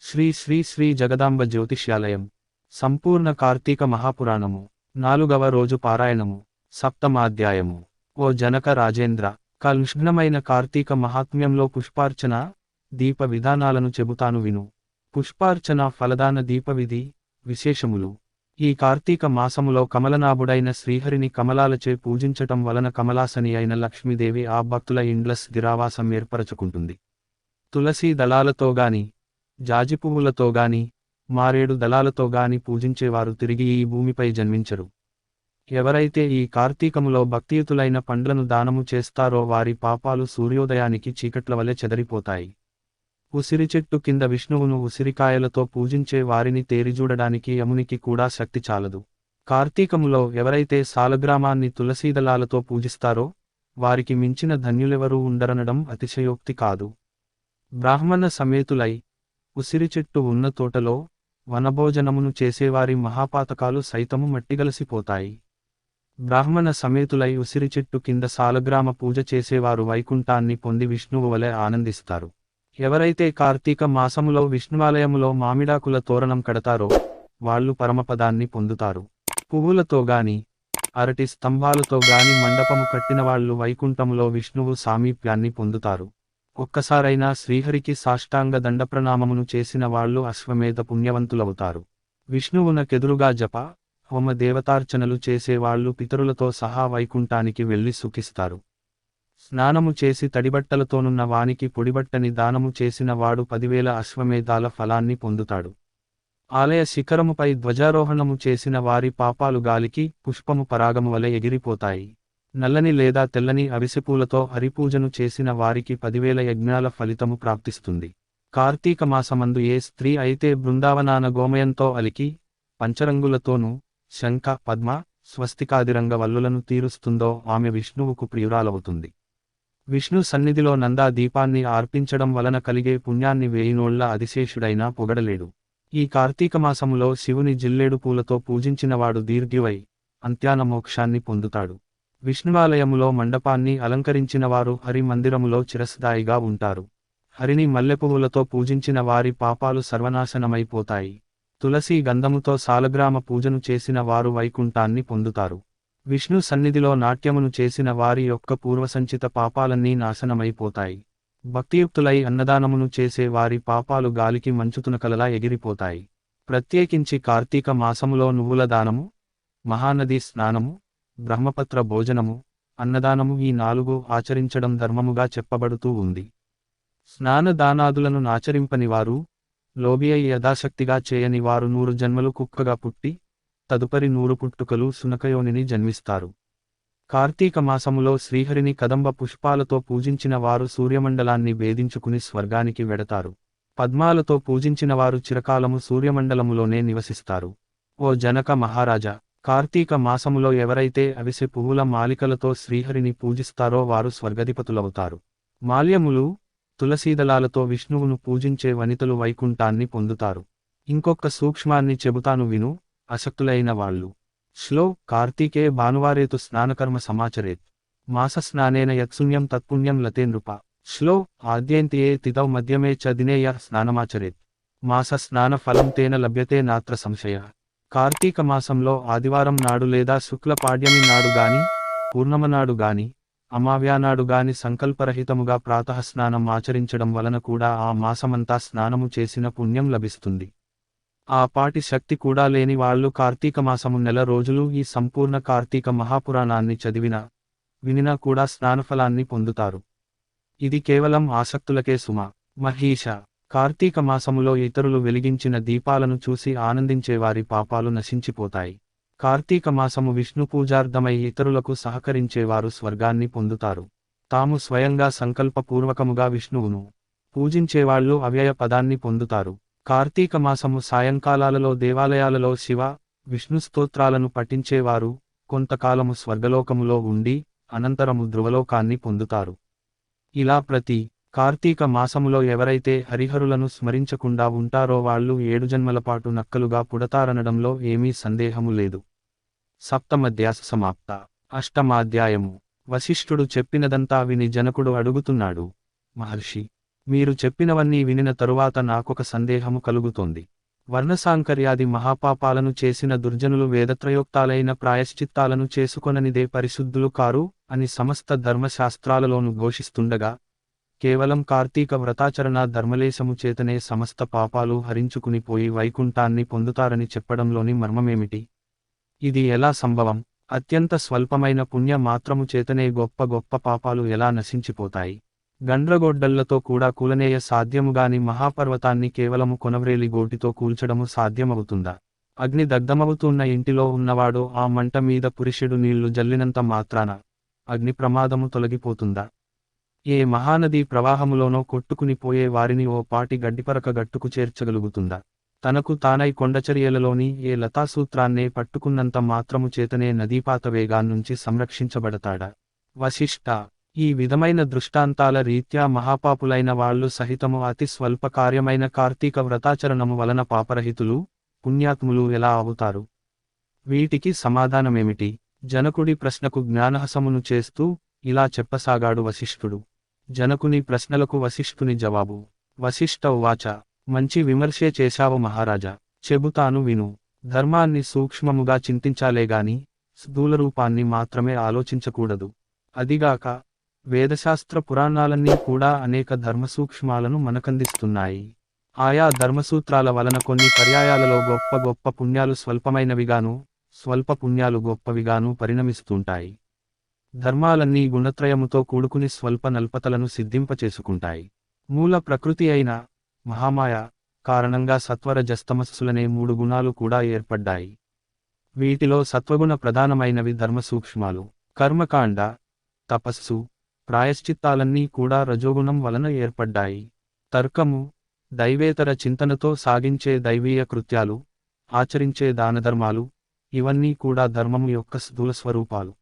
శ్రీ శ్రీ శ్రీ జగదాంబ జ్యోతిష్యాలయం సంపూర్ణ కార్తీక మహాపురాణము 4వ రోజు పారాయణము సప్తమాధ్యాయము. ఓ జనక రాజేంద్ర, కలుష్ణమైన కార్తీక మహాత్మ్యంలో పుష్పార్చన దీప విధానాలను చెబుతాను విను. పుష్పార్చన ఫలదాన దీపవిధి విశేషములు. ఈ కార్తీక మాసములో కమలనాభుడైన శ్రీహరిని కమలాలచే పూజించటం వలన కమలాసని అయిన లక్ష్మీదేవి ఆ భక్తుల ఇండ్ల స్థిరావాసం ఏర్పరచుకుంటుంది. తులసీ దళాలతో గాని, జాజి పువ్వులతో గాని, మారేడు దళాలతో గాని పూజించేవారు తిరిగి ఈ భూమిపై జన్మించరు. ఎవరైతే ఈ కార్తీకములో భక్తియుతులైన పండ్లను దానము చేస్తారో వారి పాపాలు సూర్యోదయానికి చీకట్లవలె చెదరిపోతాయి. ఉసిరి చెట్టు కింద విష్ణువును ఉసిరికాయలతో పూజించే వారిని తేరిజూడడానికి యమునికి కూడా శక్తి చాలదు. కార్తీకములో ఎవరైతే సాలగ్రామాన్ని తులసీదళాలతో పూజిస్తారో వారికి మించిన ధన్యులెవరూ ఉండరనడం అతిశయోక్తి కాదు. బ్రాహ్మణ సమేతులై ఉసిరి చెట్టు ఉన్న తోటలో వనభోజనమును చేసేవారి మహాపాతకాలు సైతము మట్టిగలసిపోతాయి. బ్రాహ్మణ సమేతులై ఉసిరి చెట్టు కింద సాలగ్రామ పూజ చేసేవారు వైకుంఠాన్ని పొంది విష్ణువు వలె ఆనందిస్తారు. ఎవరైతే కార్తీక మాసములో విష్ణువాలయములో మామిడాకుల తోరణం కడతారో వాళ్ళు పరమపదాన్ని పొందుతారు. పువ్వులతో గాని, అరటి స్తంభాలతో గాని మండపము కట్టినవాళ్లు వైకుంఠములో విష్ణువు సామీప్యాన్ని పొందుతారు. ఒక్కసారైనా శ్రీహరికి సాష్టాంగ దండప్రణామమును చేసిన వాళ్ళు అశ్వమేధ పుణ్యవంతులవుతారు. విష్ణువునకెదురుగా జప, హోమ దేవతార్చనలు చేసేవాళ్లు పితరులతో సహా వైకుంఠానికి వెళ్లి సుఖిస్తారు. స్నానము చేసి తడిబట్టలతోనున్న వానికి పొడిబట్టని దానము చేసిన వాడు 10,000 అశ్వమేధాల ఫలాన్ని పొందుతాడు. ఆలయ శిఖరముపై ధ్వజారోహణము చేసిన వారి పాపాలు గాలికి పుష్పము పరాగము వలె ఎగిరిపోతాయి. నల్లని లేదా తెల్లని అవిసెపూలతో హరిపూజను చేసిన వారికి 10,000 యజ్ఞాల ఫలితము ప్రాప్తిస్తుంది. కార్తీక మాసమందు ఏ స్త్రీ అయితే బృందావనాన గోమయంతో అలికి పంచరంగులతోనూ శంఖ, పద్మ, స్వస్తికాదిరంగ వల్లులను తీరుస్తుందో ఆమె విష్ణువుకు ప్రియురాలవుతుంది. విష్ణు సన్నిధిలో నందా దీపాన్ని ఆర్పించడం వలన కలిగే పుణ్యాన్ని వేయినోళ్ల అధిశేషుడైనా పొగడలేడు. ఈ కార్తీకమాసములో శివుని జిల్లేడు పూలతో పూజించినవాడు దీర్ఘివై అంత్యాన మోక్షాన్ని పొందుతాడు. విష్ణువాలయములో మండపాన్ని అలంకరించినవారు హరి మందిరములో చిరస్థాయిగా ఉంటారు. హరిని మల్లెపువ్వులతో పూజించిన వారి పాపాలు సర్వనాశనమైపోతాయి. తులసీ గంధముతో సాలగ్రామ పూజను చేసిన వారు వైకుంఠాన్ని పొందుతారు. విష్ణు సన్నిధిలో నాట్యమును చేసిన వారి యొక్క పూర్వసంచిత పాపాలన్నీ నాశనమైపోతాయి. భక్తియుక్తులై అన్నదానమును చేసే వారి పాపాలు గాలికి మంచుతునకలలా ఎగిరిపోతాయి. ప్రత్యేకించి కార్తీక మాసములో నువ్వుల దానము, మహానదీ స్నానము, బ్రహ్మపత్ర భోజనము, అన్నదానము ఈ 4 ఆచరించడం ధర్మముగా చెప్పబడుతూ ఉంది. స్నానదానాదులను నాచరింపని వారు, లోబి అయి యథాశక్తిగా చేయని వారు 100 జన్మలు కుక్కగా పుట్టి తదుపరి 100 పుట్టుకలు సునకయోనిని జన్మిస్తారు. కార్తీక మాసములో శ్రీహరిని కదంబ పుష్పాలతో పూజించిన వారు సూర్యమండలాన్ని భేదించుకుని స్వర్గానికి వెడతారు. పద్మాలతో పూజించిన వారు చిరకాలము సూర్యమండలములోనే నివసిస్తారు. ఓ జనక మహారాజా, కార్తీక మాసములో ఎవరైతే అవిసె పువ్వుల మాలికలతో శ్రీహరిని పూజిస్తారో వారు స్వర్గధిపతులవుతారు. మాల్యములు, తులసీదళాలతో విష్ణువును పూజించే వనితలు వైకుంఠాన్ని పొందుతారు. ఇంకొక సూక్ష్మాన్ని చెబుతాను విను, అశక్తులైన వాళ్ళు. శ్లో కార్తీకే భానువారేతు స్నానకర్మ సమాచరేత్. మాస స్నానేన యత్సున్యం తత్పుణ్యం లతే నృప. శ్లో ఆద్యంతియే తిథౌ మధ్యమే చ దినే యః స్నానమాచరేత్. మాస స్నాన ఫలం తేన లభ్యతే నాత్ర సంశయ. కార్తీక మాసంలో ఆదివారం నాడు లేదా శుక్ల పాడ్యమి నాడు గాని, పూర్ణమనాడు గాని, అమావ్యానాడు గాని సంకల్పరహితముగా ప్రాతఃస్నానం ఆచరించడం వలన కూడా ఆ మాసమంతా స్నానము చేసిన పుణ్యం లభిస్తుంది. ఆ పాటి శక్తి కూడా లేని వాళ్ళు కార్తీక మాసము నెల రోజులు ఈ సంపూర్ణ కార్తీక మహాపురాణాన్ని చదివినా, వినినా కూడా స్నానఫలాన్ని పొందుతారు. ఇది కేవలం ఆసక్తులకే సుమ. మహీష, కార్తీక మాసములో ఇతరులు వెలిగించిన దీపాలను చూసి ఆనందించేవారి పాపాలు నశించిపోతాయి. కార్తీక మాసము విష్ణు పూజార్థమై ఇతరులకు సహకరించేవారు స్వర్గాన్ని పొందుతారు. తాము స్వయంగా సంకల్పపూర్వకముగా విష్ణువును పూజించేవాళ్లు అవ్యయ పదాన్ని పొందుతారు. కార్తీక మాసము సాయంకాలాలలో దేవాలయాలలో శివ, విష్ణు స్తోత్రాలను పఠించేవారు కొంతకాలము స్వర్గలోకములో ఉండి అనంతరము ధ్రువలోకాన్ని పొందుతారు. ఇలా ప్రతి కార్తీక మాసములో ఎవరైతే హరిహరులను స్మరించకుండా ఉంటారో వాళ్ళు 7 జన్మలపాటు నక్కలుగా పుడతారనడంలో ఏమీ సందేహము లేదు. సప్తమధ్యాయ సమాప్త. అష్టమాధ్యాయము. వశిష్ఠుడు చెప్పినదంతా విని జనకుడు అడుగుతున్నాడు, మహర్షి, మీరు చెప్పినవన్నీ వినిన తరువాత నాకొక సందేహము కలుగుతోంది. వర్ణసాంకర్యాది మహాపాపాలను చేసిన దుర్జనులు వేదత్రయోక్తాలైన ప్రాయశ్చిత్తాలను చేసుకొననిదే పరిశుద్ధులు కారు అని సమస్త ధర్మశాస్త్రాలలోనూ ఘోషిస్తుండగా, కేవలం కార్తీక వ్రతాచరణ ధర్మలేశము చేతనే సమస్త పాపాలు హరించుకుని పోయి వైకుంఠాన్ని పొందుతారని చెప్పడంలోని మర్మమేమిటి? ఇది ఎలా సంభవం? అత్యంత స్వల్పమైన పుణ్య మాత్రము చేతనే గొప్ప గొప్ప పాపాలు ఎలా నశించిపోతాయి? గండ్రగొడ్డళ్లతో కూడా కూలనేయ సాధ్యముగాని మహాపర్వతాన్ని కేవలము కొనవ్రేలి గోటితో కూల్చడము సాధ్యమవుతుందా? అగ్ని దగ్ధమవుతున్న ఇంటిలో ఉన్నవాడు ఆ మంట మీద పురుషుడు నీళ్లు జల్లినంత మాత్రాన అగ్ని ప్రమాదము తొలగిపోతుందా? ఏ మహానదీ ప్రవాహములోనో కొట్టుకుని పోయే వారిని ఓ పాటి గడ్డిపరక గట్టుకు చేర్చగలుగుతుందా? తనకు తానై కొండచర్యలలోని ఏ లతాసూత్రాన్నే పట్టుకున్నంత మాత్రము చేతనే నదీపాత వేగాన్నుంచి సంరక్షించబడతాడా? వశిష్ఠ, ఈ విధమైన దృష్టాంతాల రీత్యా మహాపాపులైన వాళ్ళు సహితము అతి స్వల్ప కార్యమైన కార్తీక వ్రతాచరణము వలన పాపరహితులు, పుణ్యాత్ములు ఎలా అవుతారు? వీటికి సమాధానమేమిటి? జనకుడి ప్రశ్నకు జ్ఞానహసమును చేస్తూ ఇలా చెప్పసాగాడు వశిష్ఠుడు. జనకుని ప్రశ్నలకు వశిష్ఠుని జవాబు. వశిష్ఠ ఉవాచ, మంచి విమర్శే చేశావు మహారాజా. చెబుతాను విను. ధర్మాన్ని సూక్ష్మముగా చింతించాలేగాని స్థూలరూపాన్ని మాత్రమే ఆలోచించకూడదు. అదిగాక వేదశాస్త్ర పురాణాలన్నీ కూడా అనేక ధర్మసూక్ష్మాలను మనకందిస్తున్నాయి. ఆయా ధర్మసూత్రాల వలన కొన్ని పర్యాయాలలో గొప్ప గొప్ప పుణ్యాలు స్వల్పమైనవిగాను, స్వల్ప పుణ్యాలు గొప్పవిగాను పరిణమిస్తుంటాయి. ధర్మాలన్నీ గుణత్రయముతో కూడుకుని స్వల్ప నల్పతలను సిద్ధింపచేసుకుంటాయి. మూల ప్రకృతి అయిన మహామాయ కారణంగా సత్వరజస్తమస్సులనే 3 గుణాలు కూడా ఏర్పడ్డాయి. వీటిలో సత్వగుణ ప్రధానమైనవి ధర్మసూక్ష్మాలు. కర్మకాండ, తపస్సు, ప్రాయశ్చిత్తాలన్నీ కూడా రజోగుణం వలన ఏర్పడ్డాయి. తర్కము, దైవేతర చింతనతో సాగించే దైవీయ కృత్యాలు, ఆచరించే దానధర్మాలు, ఇవన్నీ కూడా ధర్మము యొక్క స్థూల స్వరూపాలు.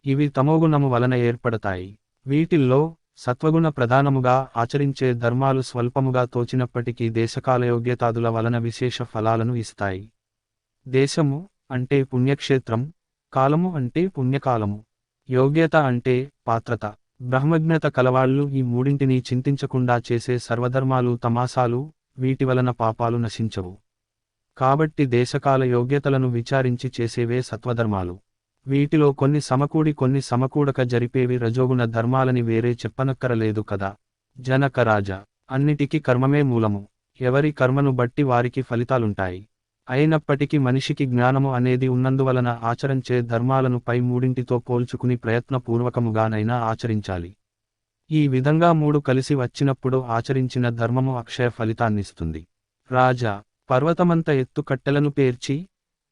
ఇవి తమోగుణము వలన ఏర్పడతాయి. వీటిల్లో సత్వగుణ ప్రధానముగా ఆచరించే ధర్మాలు స్వల్పముగా తోచినప్పటికీ దేశకాలయోగ్యతాదుల వలన విశేష ఫలాలను ఇస్తాయి. దేశము అంటే పుణ్యక్షేత్రం, కాలము అంటే పుణ్యకాలము, యోగ్యత అంటే పాత్రత. బ్రహ్మజ్ఞత కలవాళ్ళు ఈ మూడింటిని చింతించకుండా చేసే సర్వధర్మాలు తమాసాలు, వీటి వలన పాపాలు నశించవు. కాబట్టి దేశకాల యోగ్యతలను విచారించి చేసేవే సత్వధర్మాలు. వీటిలో కొన్ని సమకూడి కొన్ని సమకూడక జరిపేవి రజోగుణ ధర్మాలని వేరే చెప్పనక్కరలేదు కదా. జనకరాజా, అన్నిటికీ కర్మమే మూలము. ఎవరి కర్మను బట్టి వారికి ఫలితాలుంటాయి. అయినప్పటికీ మనిషికి జ్ఞానము అనేది ఉన్నందువలన ఆచరించే ధర్మాలను పై మూడింటితో పోల్చుకుని ప్రయత్నపూర్వకముగానైనా ఆచరించాలి. ఈ విధంగా 3 కలిసి వచ్చినప్పుడు ఆచరించిన ధర్మము అక్షయ ఫలితాన్నిస్తుంది. రాజా, పర్వతమంత ఎత్తు కట్టెలను పేర్చి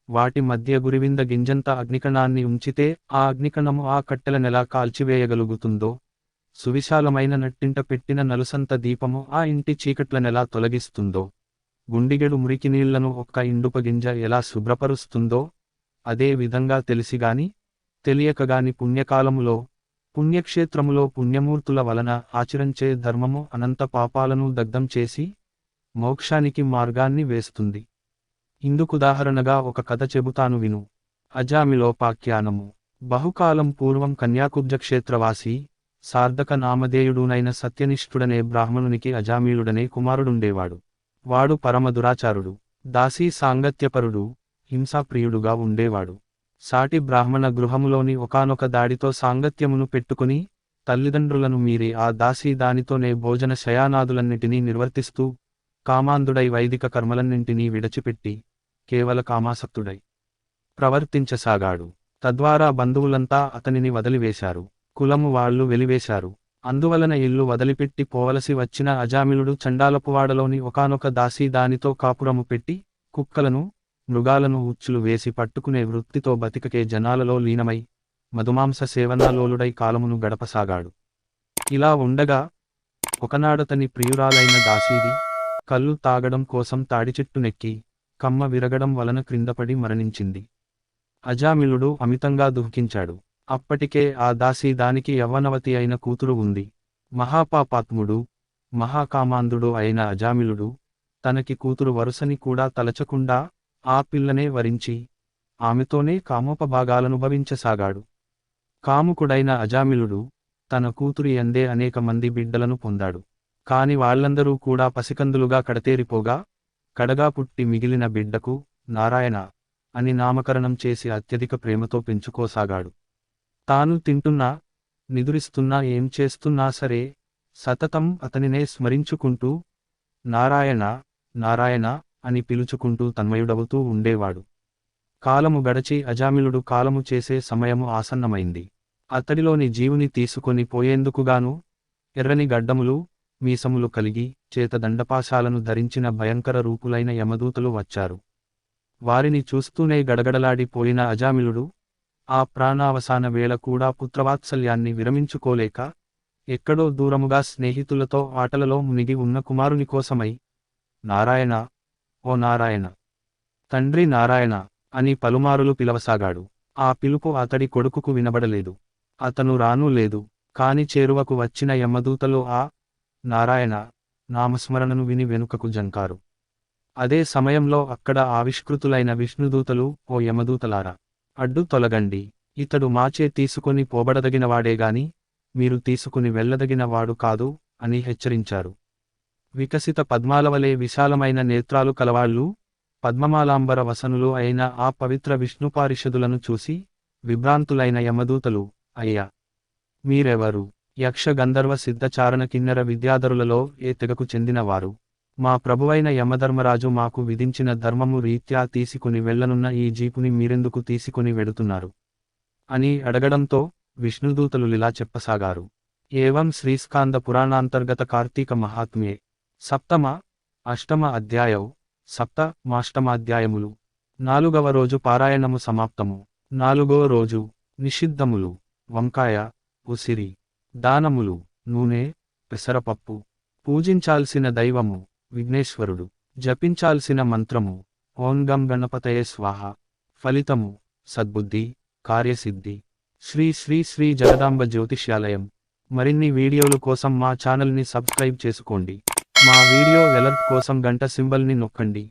వాటి మధ్య గురివింద గింజంత అగ్నికణాన్ని ఉంచితే ఆ అగ్నికణము ఆ కట్టెలనెలా కాల్చివేయగలుగుతుందో, సువిశాలమైన నట్టింట పెట్టిన నలుసంత దీపము ఆ ఇంటి చీకట్లనెలా తొలగిస్తుందో, గుండిగెడు మురికి నీళ్లను ఒక్క ఇండుపగింజ ఎలా శుభ్రపరుస్తుందో, అదే విధంగా తెలిసిగాని తెలియకగాని పుణ్యకాలములో పుణ్యక్షేత్రములో పుణ్యమూర్తుల వలన ఆచరించే ధర్మము అనంత పాపాలను దగ్ధం చేసి మోక్షానికి మార్గాన్ని వేస్తుంది. ఇందుకుదాహరణగా ఒక కథ చెబుతాను విను. అజామిలోపాఖ్యానము. బహుకాలం పూర్వం కన్యాకుబ్జక్షేత్రవాసి సార్ధక నామధేయుడునైన సత్యనిష్ఠుడనే బ్రాహ్మణునికి అజామీలుడనే కుమారుడుండేవాడు. వాడు పరమ దురాచారుడు, దాసీ సాంగత్యపరుడు, హింసాప్రియుడుగా ఉండేవాడు. సాటి బ్రాహ్మణ గృహములోని ఒకానొక దాడితో సాంగత్యమును పెట్టుకుని తల్లిదండ్రులను మీరి ఆ దాసీ దానితోనే భోజన శయానాదులన్నిటినీ నిర్వర్తిస్తూ కామాంధుడై వైదిక కర్మలన్నింటినీ విడచిపెట్టి కేవల కామాసక్తుడై ప్రవర్తించసాగాడు. తద్వారా బంధువులంతా అతనిని వదిలివేశారు. కులము వాళ్ళు వెలివేశారు. అందువలన ఇల్లు వదిలిపెట్టి పోవలసి వచ్చిన అజామిలుడు చండాలపువాడలోని ఒకానొక దాసీ దానితో కాపురము పెట్టి కుక్కలను మృగాలను ఉచ్చులు వేసి పట్టుకునే వృత్తితో బతికకే జనాలలో లీనమై మధుమాంస సేవనాలోలుడై కాలమును గడపసాగాడు. ఇలా ఉండగా ఒకనాడతని ప్రియురాలైన దాసీది కళ్ళు తాగడం కోసం తాడిచెట్టునెక్కి కమ్మ విరగడం వలన క్రిందపడి మరణించింది. అజామిలుడు అమితంగా దుఃఖించాడు. అప్పటికే ఆ దాసీ దానికి యవ్వనవతి అయిన కూతురు ఉంది. మహాపాపాత్ముడు, మహాకామాంధుడు అయిన అజామిలుడు తనకి కూతురు వరుసని కూడా తలచకుండా ఆ పిల్లనే వరించి ఆమెతోనే కామోపభాగాలనుభవించసాగాడు. కాముకుడైన అజామిలుడు తన కూతురి యందే అనేక మంది బిడ్డలను పొందాడు. కాని వాళ్ళందరూ కూడా పసికందులుగా కడతేరిపోగా కడగా పుట్టి మిగిలిన బిడ్డకు నారాయణ అని నామకరణం చేసి అత్యధిక ప్రేమతో పెంచుకోసాగాడు. తాను తింటున్నా నిదురిస్తున్నా ఏం చేస్తున్నా సరే సతతం అతనినే స్మరించుకుంటూ నారాయణ నారాయణ అని పిలుచుకుంటూ తన్మయుడవుతూ ఉండేవాడు. కాలము గడచి అజామిళుడు కాలము చేసే సమయము ఆసన్నమైంది. అతడిలోని జీవుని తీసుకొని పోయేందుకుగాను ఎర్రని గడ్డములు మీసములు కలిగి చేత దండపాశాలను ధరించిన భయంకర రూపులైన యమదూతలు వచ్చారు. వారిని చూస్తూనే గడగడలాడి పోయిన అజామిళుడు ఆ ప్రాణావసాన వేళ కూడా పుత్రవాత్సల్యాన్ని విరమించుకోలేక ఎక్కడో దూరముగా స్నేహితులతో ఆటలలో మునిగి ఉన్న కుమారుని కోసమై నారాయణ ఓ నారాయణ తండ్రి నారాయణ అని పలుమారులు పిలవసాగాడు. ఆ పిలుపు అతడి కొడుకుకు వినబడలేదు. అతను రానూ లేదు. కాని చేరువకు వచ్చిన యమదూతలు ఆ నారాయణ నామస్మరణను విని వెనుకకు జంకారు. అదే సమయంలో అక్కడ ఆవిష్కృతులైన విష్ణుదూతలు ఓ యమదూతలారా అడ్డు తొలగండి, ఇతడు మాచే తీసుకొని పోబడదగినవాడేగాని మీరు తీసుకుని వెళ్ళదగినవాడు కాదు అని హెచ్చరించారు. వికసిత పద్మాలవలే విశాలమైన నేత్రాలు కలవాళ్ళు పద్మమాలాంబర వసనులు అయిన ఆ పవిత్ర విష్ణుపారిషదులను చూసి విభ్రాంతులైన యమదూతలు అయ్యా మీరెవరు? యక్ష గంధర్వ సిద్ధచారణ కిన్నెర విద్యాధరులలో ఏ తెగకు చెందినవారు? మా ప్రభువైన యమధర్మరాజు మాకు విధించిన ధర్మము రీత్యా తీసుకుని వెళ్ళనున్న ఈ జీపుని మీరెందుకు తీసుకుని వెడుతున్నారు అని అడగడంతో విష్ణుదూతలులిలా చెప్పసాగారు. ఏవం శ్రీస్కాంద పురాణాంతర్గత కార్తీక మహాత్మ్యే సప్తమ అష్టమ అధ్యాయౌ సప్త మాష్టమాధ్యాయములు. 4వ రోజు పారాయణము సమాప్తము. 4వ రోజు నిషిద్ధములు వంకాయ ఉసిరి దానములు నూనె పెసరపప్పు. పూజించాల్సిన దైవము విఘ్నేశ్వరుడు. జపించాల్సిన మంత్రము ఓం గం గణపతయే స్వాహ. ఫలితము సద్బుద్ధి కార్యసిద్ధి. శ్రీ శ్రీ శ్రీ జగదాంబ జ్యోతిష్యాలయం. మరిన్ని వీడియోలు కోసం మా ఛానల్ని సబ్స్క్రైబ్ చేసుకోండి. మా వీడియో అలర్ట్ కోసం గంట సింబల్ని నొక్కండి.